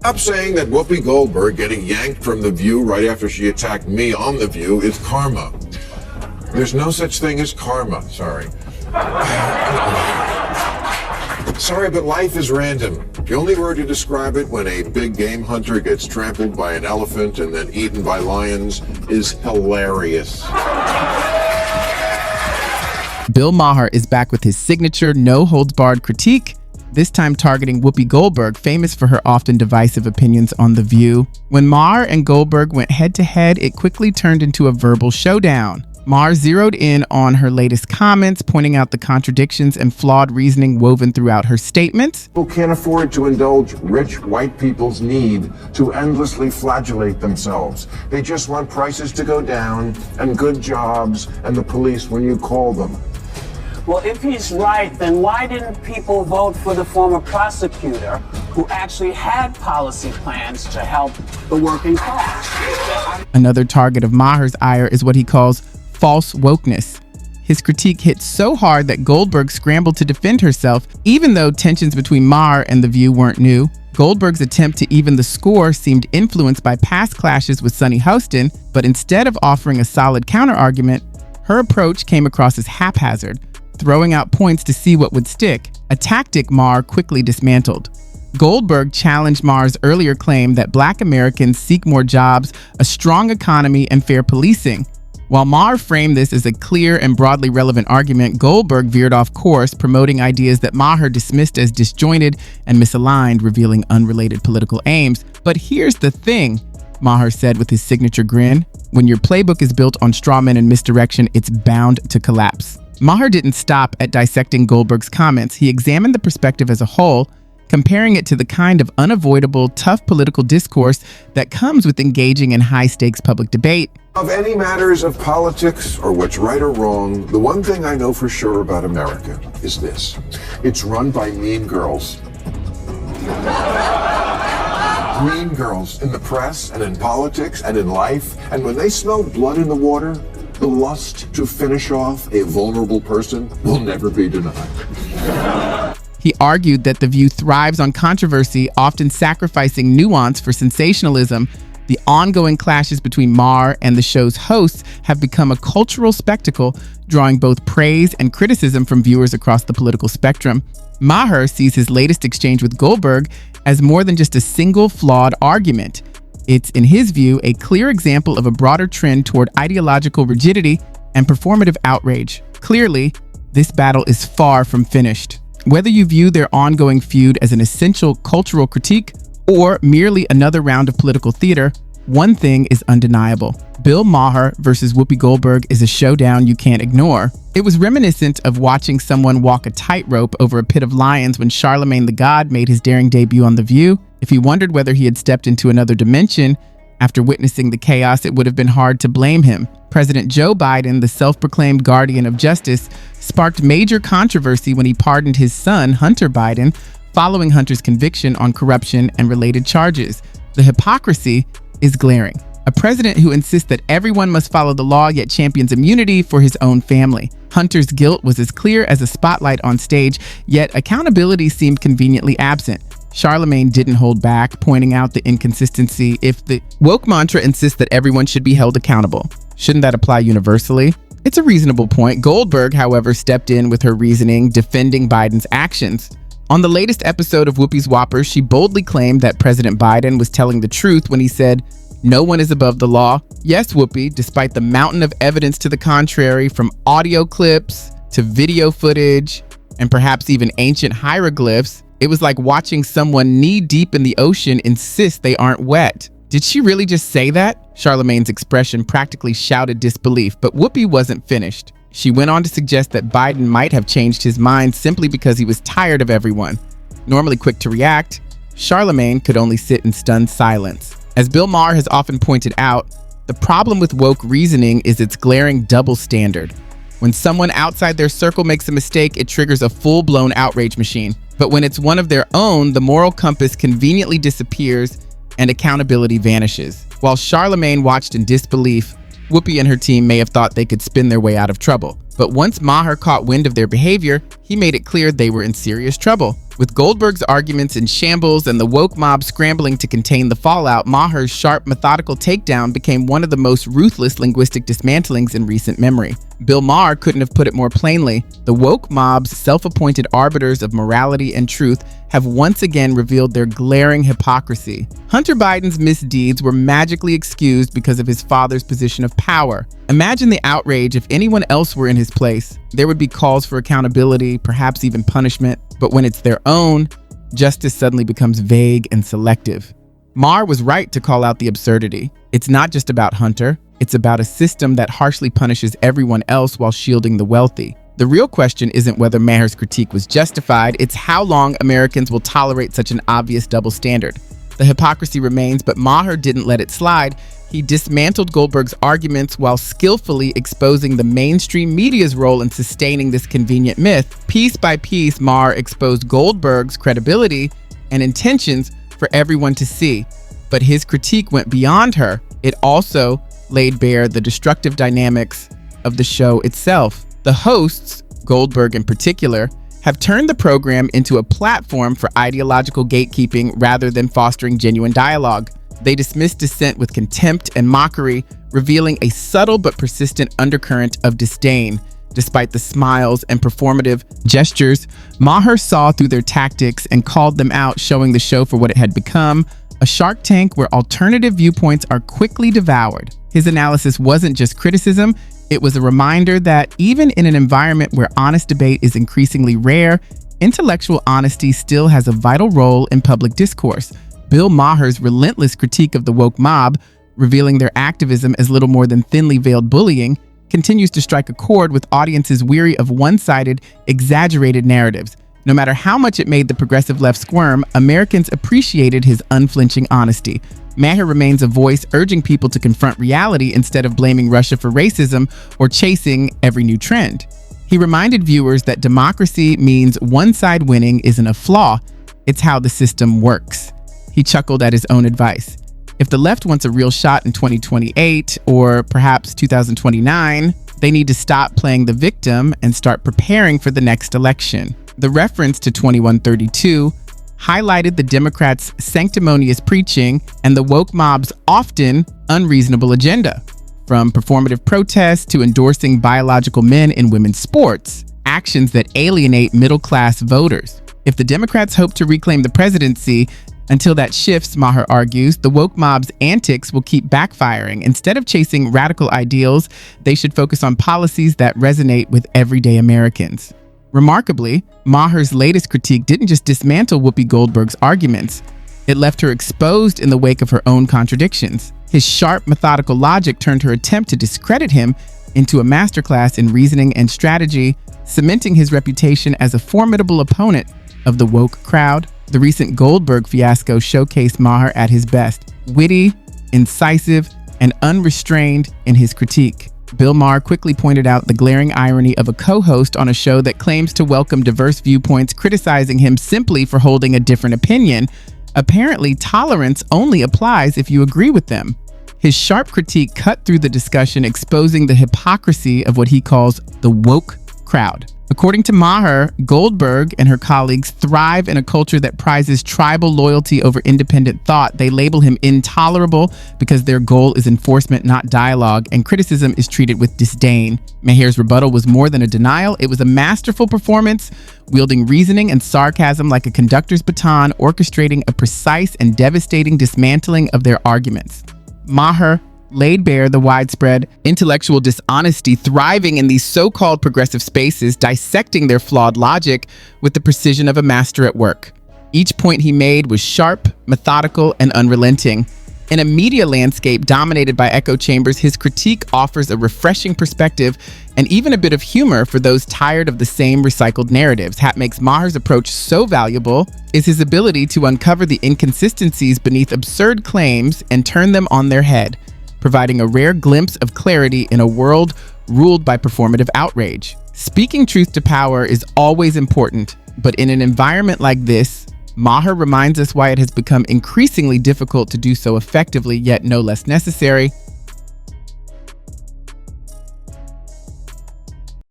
Stop saying that Whoopi Goldberg getting yanked from The View right after she attacked me on The View is karma. There's no such thing as karma, sorry. Sorry, but life is random. The only word to describe it when a big game hunter gets trampled by an elephant and then eaten by lions is hilarious. Bill Maher is back with his signature no-holds-barred critique, this time targeting Whoopi Goldberg, famous for her often divisive opinions on The View. When Maher and Goldberg went head-to-head, it quickly turned into a verbal showdown. Maher zeroed in on her latest comments, pointing out the contradictions and flawed reasoning woven throughout her statements. People can't afford to indulge rich white people's need to endlessly flagellate themselves. They just want prices to go down and good jobs and the police when you call them. Well, if he's right, then why didn't people vote for the former prosecutor who actually had policy plans to help the working class? Another target of Maher's ire is what he calls false wokeness. His critique hit so hard that Goldberg scrambled to defend herself, even though tensions between Maher and The View weren't new. Goldberg's attempt to even the score seemed influenced by past clashes with Sunny Hostin, but instead of offering a solid counterargument, her approach came across as haphazard, throwing out points to see what would stick, a tactic Maher quickly dismantled. Goldberg challenged Maher's earlier claim that Black Americans seek more jobs, a strong economy, and fair policing. While Maher framed this as a clear and broadly relevant argument, Goldberg veered off course, promoting ideas that Maher dismissed as disjointed and misaligned, revealing unrelated political aims. But here's the thing, Maher said with his signature grin, when your playbook is built on straw men and misdirection, it's bound to collapse. Maher didn't stop at dissecting Goldberg's comments. He examined the perspective as a whole, comparing it to the kind of unavoidable, tough political discourse that comes with engaging in high-stakes public debate. Of any matters of politics or what's right or wrong, the one thing I know for sure about America is this. It's run by mean girls. Mean girls in the press and in politics and in life. And when they smell blood in the water, the lust to finish off a vulnerable person will never be denied. He argued that The View thrives on controversy, often sacrificing nuance for sensationalism. The ongoing clashes between Maher and the show's hosts have become a cultural spectacle, drawing both praise and criticism from viewers across the political spectrum. Maher sees his latest exchange with Goldberg as more than just a single flawed argument. It's, in his view, a clear example of a broader trend toward ideological rigidity and performative outrage. Clearly, this battle is far from finished. Whether you view their ongoing feud as an essential cultural critique or merely another round of political theater, one thing is undeniable. Bill Maher versus Whoopi Goldberg is a showdown you can't ignore. It was reminiscent of watching someone walk a tightrope over a pit of lions when Charlemagne the God made his daring debut on The View. If he wondered whether he had stepped into another dimension after witnessing the chaos, it would have been hard to blame him. President Joe Biden, the self-proclaimed guardian of justice, sparked major controversy when he pardoned his son, Hunter Biden, following Hunter's conviction on corruption and related charges. The hypocrisy is glaring. A president who insists that everyone must follow the law yet champions immunity for his own family. Hunter's guilt was as clear as a spotlight on stage, yet accountability seemed conveniently absent. Charlemagne didn't hold back, pointing out the inconsistency. If the woke mantra insists that everyone should be held accountable, shouldn't that apply universally? It's a reasonable point. Goldberg, however, stepped in with her reasoning, defending Biden's actions. On the latest episode of Whoopi's Whoppers, she boldly claimed that President Biden was telling the truth when he said, "No one is above the law." Yes, Whoopi, despite the mountain of evidence to the contrary, from audio clips to video footage and perhaps even ancient hieroglyphs, it was like watching someone knee-deep in the ocean insist they aren't wet. Did she really just say that? Charlemagne's expression practically shouted disbelief, but Whoopi wasn't finished. She went on to suggest that Biden might have changed his mind simply because he was tired of everyone. Normally quick to react, Charlemagne could only sit in stunned silence. As Bill Maher has often pointed out, the problem with woke reasoning is its glaring double standard. When someone outside their circle makes a mistake, it triggers a full-blown outrage machine. But when it's one of their own, the moral compass conveniently disappears and accountability vanishes. While Charlemagne watched in disbelief, Whoopi and her team may have thought they could spin their way out of trouble. But once Maher caught wind of their behavior, he made it clear they were in serious trouble. With Goldberg's arguments in shambles and the woke mob scrambling to contain the fallout, Maher's sharp, methodical takedown became one of the most ruthless linguistic dismantlings in recent memory. Bill Maher couldn't have put it more plainly. The woke mob's self-appointed arbiters of morality and truth have once again revealed their glaring hypocrisy. Hunter Biden's misdeeds were magically excused because of his father's position of power. Imagine the outrage if anyone else were in his place. There would be calls for accountability, perhaps even punishment. But when it's their own, justice suddenly becomes vague and selective. Maher was right to call out the absurdity. It's not just about Hunter. It's about a system that harshly punishes everyone else while shielding the wealthy. The real question isn't whether Maher's critique was justified, it's how long Americans will tolerate such an obvious double standard. The hypocrisy remains, but Maher didn't let it slide. He dismantled Goldberg's arguments while skillfully exposing the mainstream media's role in sustaining this convenient myth. Piece by piece, Maher exposed Goldberg's credibility and intentions for everyone to see. But his critique went beyond her. It also laid bare the destructive dynamics of the show itself. The hosts, Goldberg in particular, have turned the program into a platform for ideological gatekeeping rather than fostering genuine dialogue. They dismiss dissent with contempt and mockery, revealing a subtle but persistent undercurrent of disdain. Despite the smiles and performative gestures, Maher saw through their tactics and called them out, showing the show for what it had become, a Shark Tank where alternative viewpoints are quickly devoured. His analysis wasn't just criticism, it was a reminder that even in an environment where honest debate is increasingly rare, intellectual honesty still has a vital role in public discourse. Bill Maher's relentless critique of the woke mob, revealing their activism as little more than thinly veiled bullying, continues to strike a chord with audiences weary of one-sided, exaggerated narratives. No matter how much it made the progressive left squirm, Americans appreciated his unflinching honesty. Maher remains a voice urging people to confront reality instead of blaming Russia for racism or chasing every new trend. He reminded viewers that democracy means one side winning isn't a flaw, it's how the system works. He chuckled at his own advice. If the left wants a real shot in 2028 or perhaps 2029, they need to stop playing the victim and start preparing for the next election. The reference to 2132 highlighted the Democrats' sanctimonious preaching and the woke mob's often unreasonable agenda. From performative protests to endorsing biological men in women's sports, actions that alienate middle-class voters. If the Democrats hope to reclaim the presidency, until that shifts, Maher argues, the woke mob's antics will keep backfiring. Instead of chasing radical ideals, they should focus on policies that resonate with everyday Americans. Remarkably, Maher's latest critique didn't just dismantle Whoopi Goldberg's arguments, it left her exposed in the wake of her own contradictions. His sharp, methodical logic turned her attempt to discredit him into a masterclass in reasoning and strategy, cementing his reputation as a formidable opponent of the woke crowd. The recent Goldberg fiasco showcased Maher at his best, witty, incisive, and unrestrained in his critique. Bill Maher quickly pointed out the glaring irony of a co-host on a show that claims to welcome diverse viewpoints, criticizing him simply for holding a different opinion. Apparently, tolerance only applies if you agree with them. His sharp critique cut through the discussion, exposing the hypocrisy of what he calls the woke crowd. According to Maher, Goldberg and her colleagues thrive in a culture that prizes tribal loyalty over independent thought. They label him intolerable because their goal is enforcement, not dialogue, and criticism is treated with disdain. Maher's rebuttal was more than a denial. It was a masterful performance, wielding reasoning and sarcasm like a conductor's baton, orchestrating a precise and devastating dismantling of their arguments. Maher laid bare the widespread intellectual dishonesty thriving in these so-called progressive spaces, dissecting their flawed logic with the precision of a master at work. Each point he made was sharp, methodical, and unrelenting. In a media landscape dominated by echo chambers, his critique offers a refreshing perspective and even a bit of humor for those tired of the same recycled narratives. What makes Maher's approach so valuable is his ability to uncover the inconsistencies beneath absurd claims and turn them on their head, providing a rare glimpse of clarity in a world ruled by performative outrage. Speaking truth to power is always important, but in an environment like this, Maher reminds us why it has become increasingly difficult to do so effectively, yet no less necessary.